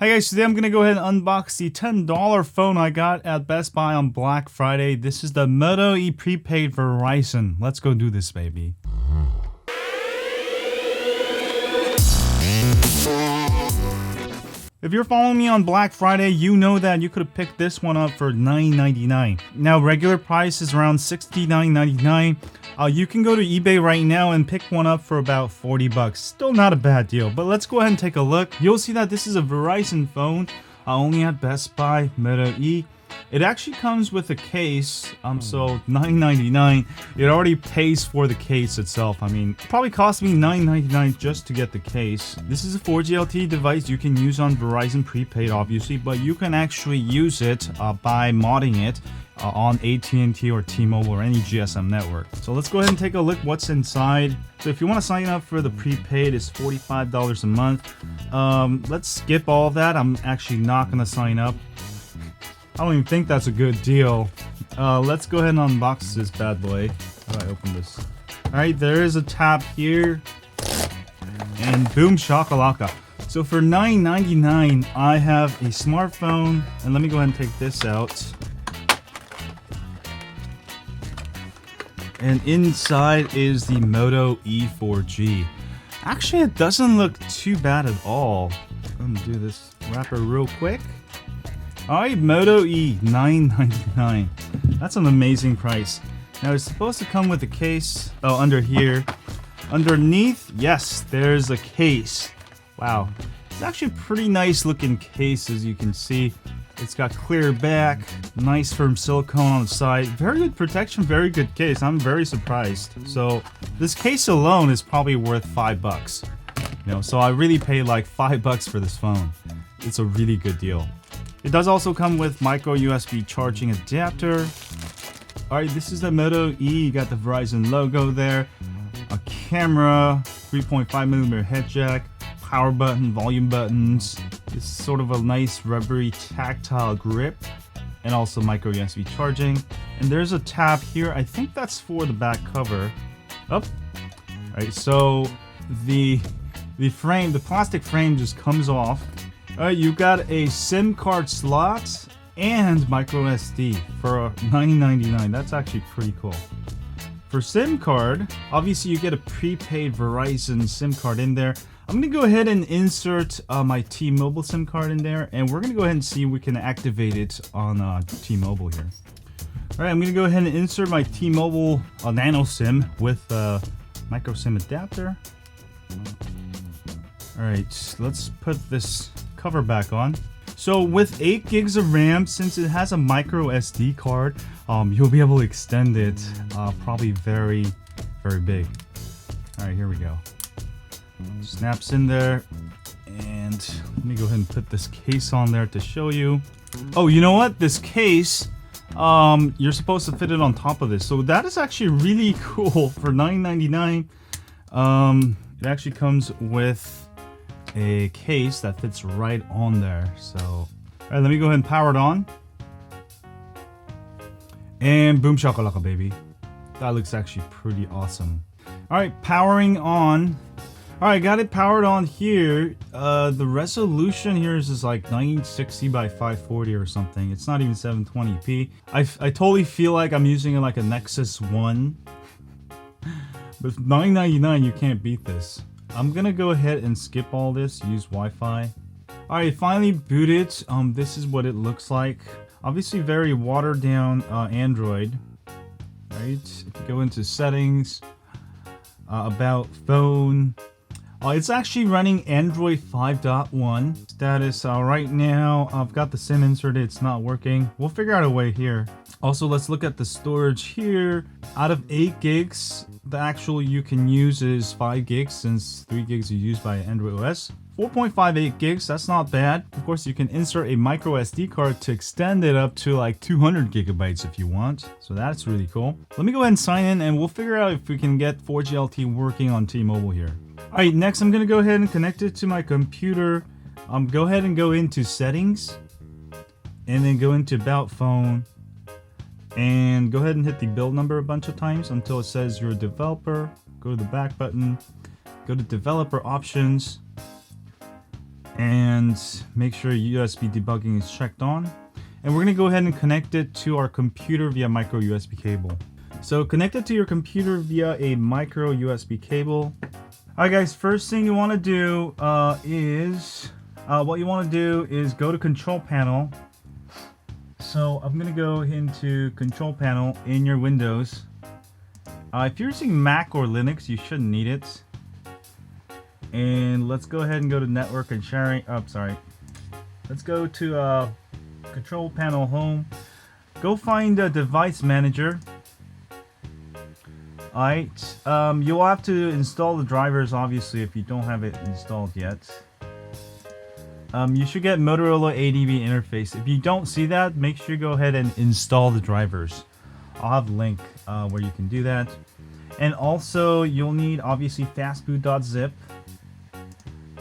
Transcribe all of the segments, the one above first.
Hi guys, today I'm going to go ahead and unbox the $10 phone I got at Best Buy on Black Friday. This is the Moto E Prepaid Verizon. Let's go do this, baby. If you're following me on Black Friday, you know that you could have picked this one up for $9.99. Now, regular price is around $69.99. You can go to eBay right now and pick one up for about 40 bucks. Still not a bad deal, but let's go ahead and take a look. You'll see that this is a Verizon phone, only at Best Buy, Moto E. It actually comes with a case, so $9.99. It already pays for the case itself. I mean, it probably cost me $9.99 just to get the case. This is a 4G LTE device you can use on Verizon Prepaid, obviously, but you can actually use it by modding it on AT&T or T-Mobile or any GSM network. So let's go ahead and take a look what's inside. So if you want to sign up for the prepaid, it's $45 a month. Let's skip all of that. I'm actually not going to sign up. I don't even think that's a good deal. Let's go ahead and unbox this bad boy. How do I open this? Alright, there is a tab here. And boom shakalaka. So for $9.99, I have a smartphone. And let me go ahead and take this out. And inside is the Moto E 4G. Actually, it doesn't look too bad at all. I'm gonna do this wrapper real quick. Alright, Moto E, $9.99. That's an amazing price. Now it's supposed to come with a case. Oh, under here. Underneath, yes, there's a case. Wow. It's actually a pretty nice looking case, as you can see. It's got clear back, nice firm silicone on the side. Very good protection, very good case. I'm very surprised. So this case alone is probably worth $5. You know, so I really paid like $5 for this phone. It's a really good deal. It does also come with micro USB charging adapter. Alright, this is the Moto E. You got the Verizon logo there. A camera, 3.5mm head jack, power button, volume buttons. This is sort of a nice rubbery tactile grip. And also micro USB charging. And there's a tab here. I think that's for the back cover. Oh. Alright, so the frame, the plastic frame just comes off. You got a SIM card slot and micro SD for $9.99. That's actually pretty cool. For SIM card, obviously you get a prepaid Verizon SIM card in there. I'm going to go ahead and insert my T-Mobile SIM card in there, and we're going to go ahead and see if we can activate it on T-Mobile here. Alright, I'm going to go ahead and insert my T-Mobile Nano SIM with micro SIM adapter. Alright, let's put this cover back on. So with 8 gigs of RAM, since it has a micro SD card, you'll be able to extend it probably very, very big. Alright, here we go. Snaps in there, and let me go ahead and put this case on there to show you. Oh, you know what? This case, you're supposed to fit it on top of this. So that is actually really cool for $9.99. It actually comes with a case that fits right on there. So, all right, let me go ahead and power it on. And boom shakalaka, baby. That looks actually pretty awesome. All right, powering on. All right, got it powered on here. The resolution here is just like 960 by 540 or something. It's not even 720p. I totally feel like I'm using like a Nexus 1. But $9.99, you can't beat this. I'm gonna go ahead and skip all this, use Wi-Fi. Alright, finally booted. This is what it looks like. Obviously very watered down Android. Right, if you go into settings, about phone. It's actually running Android 5.1. Status, right now, I've got the SIM inserted, it's not working. We'll figure out a way here. Also, let's look at the storage here. Out of 8 gigs, the actual you can use is 5 gigs, since 3 gigs are used by Android OS. 4.58 gigs, that's not bad. Of course, you can insert a micro SD card to extend it up to like 200 gigabytes if you want. So that's really cool. Let me go ahead and sign in, and we'll figure out if we can get 4G LTE working on T-Mobile here. Alright, next I'm going to go ahead and connect it to my computer. Go ahead and go into settings, and then go into about phone, and go ahead and hit the build number a bunch of times until it says you're a developer. Go to the back button, go to developer options, and make sure USB debugging is checked on. And we're gonna go ahead and connect it to our computer via micro USB cable. So connect it to your computer via a micro USB cable. Alright guys, first thing you want to do is go to control panel. So I'm gonna go into control panel in your Windows. If you're using Mac or Linux, you shouldn't need it. And let's go ahead and go to network and sharing. Let's go to control panel home. Go find a device manager. Alright, you'll have to install the drivers obviously if you don't have it installed yet. You should get Motorola ADB interface. If you don't see that, make sure you go ahead and install the drivers. I'll have a link where you can do that. And also you'll need obviously fastboot.zip.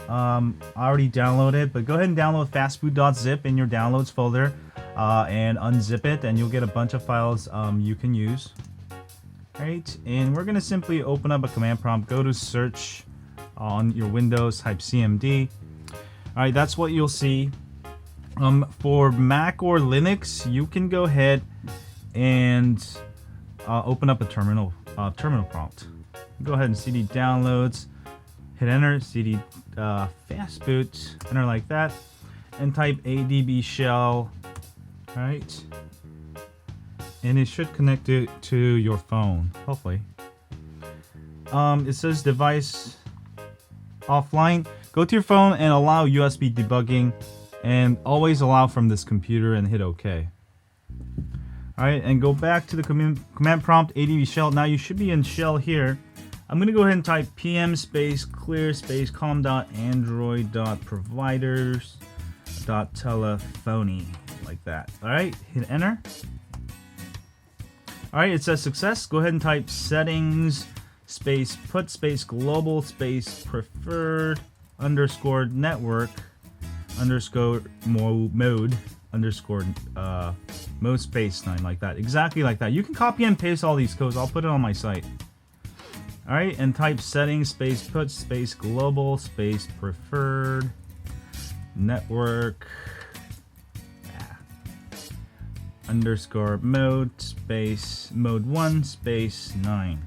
I already downloaded it, but go ahead and download fastboot.zip in your downloads folder and unzip it, and you'll get a bunch of files you can use. Right, and we're gonna simply open up a command prompt. Go to search on your Windows, type CMD. All right, that's what you'll see. For Mac or Linux, you can go ahead and open up a terminal prompt. Go ahead and CD downloads, hit enter, CD fastboot, enter like that, and type ADB shell. All right. And it should connect it to your phone, hopefully. It says device offline. Go to your phone and allow USB debugging, and always allow from this computer and hit OK. Alright, and go back to the command prompt ADB shell. Now you should be in shell here. I'm going to go ahead and type pm space clear space com.android.providers.telephony like that. Alright, hit enter. Alright, it says success. Go ahead and type settings space put space global space preferred underscore network underscore mode underscore mode space 9 like that. Exactly like that. You can copy and paste all these codes. I'll put it on my site. Alright, and type settings space put space global space preferred network underscore mode space mode 1 space 9.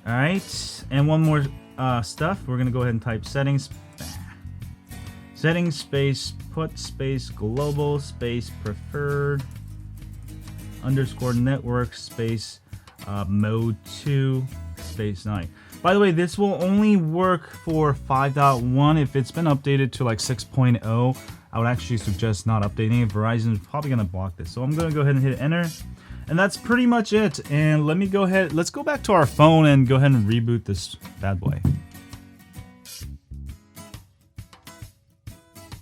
Alright, and one more stuff. We're gonna go ahead and type settings space put space global space preferred underscore network space mode 2 space 9. By the way, this will only work for 5.1. If it's been updated to like 6.0, I would actually suggest not updating it. Verizon is probably gonna block this. So I'm gonna go ahead and hit enter. And that's pretty much it. And let's go back to our phone and go ahead and reboot this bad boy.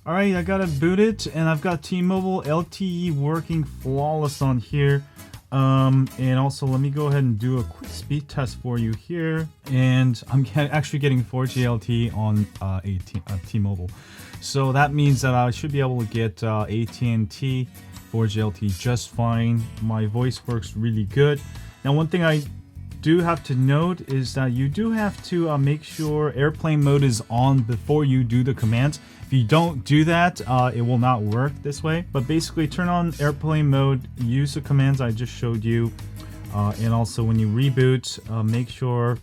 Alright, I got it booted, and I've got T-Mobile LTE working flawless on here. And also let me go ahead and do a quick speed test for you here. And I'm actually getting 4G LTE on T-Mobile. So that means that I should be able to get AT&T 4G LTE just fine. My voice works really good. Now, one thing I do have to note is that you do have to make sure airplane mode is on before you do the commands. If you don't do that, it will not work this way. But basically, turn on airplane mode, use the commands I just showed you, and also when you reboot, make sure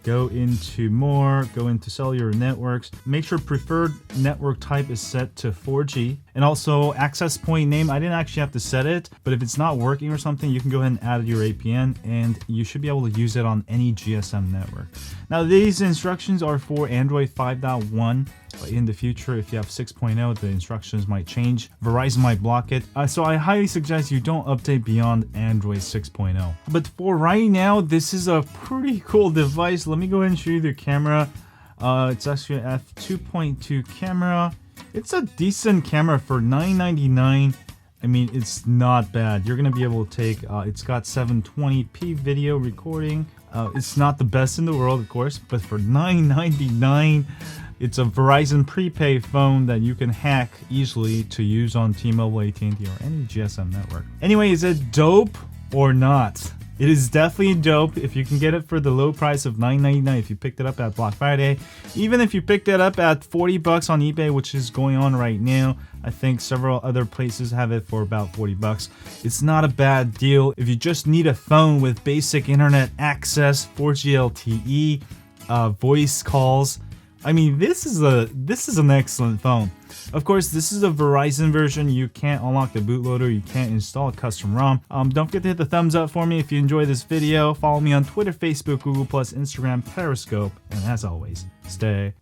go into more, go into cellular networks. Make sure preferred network type is set to 4G. And also access point name, I didn't actually have to set it, but if it's not working or something, you can go ahead and add your APN and you should be able to use it on any GSM network. Now these instructions are for Android 5.1. But in the future, if you have 6.0, the instructions might change. Verizon might block it. So I highly suggest you don't update beyond Android 6.0. But for right now, this is a pretty cool device. Let me go ahead and show you the camera. It's actually an f2.2 camera. It's a decent camera for $9.99. I mean, it's not bad. You're going to be able to take, it's got 720p video recording. It's not the best in the world, of course, but for $9.99, it's a Verizon prepaid phone that you can hack easily to use on T-Mobile, AT&T, or any GSM network. Anyway, is it dope or not? It is definitely dope if you can get it for the low price of $9.99 if you picked it up at Black Friday. Even if you picked it up at 40 bucks on eBay, which is going on right now. I think several other places have it for about 40 bucks. It's not a bad deal if you just need a phone with basic internet access, 4G LTE, voice calls. I mean, this is an excellent phone. Of course, this is a Verizon version. You can't unlock the bootloader. You can't install a custom ROM. Don't forget to hit the thumbs up for me if you enjoyed this video. Follow me on Twitter, Facebook, Google+, Instagram, Periscope, and as always, stay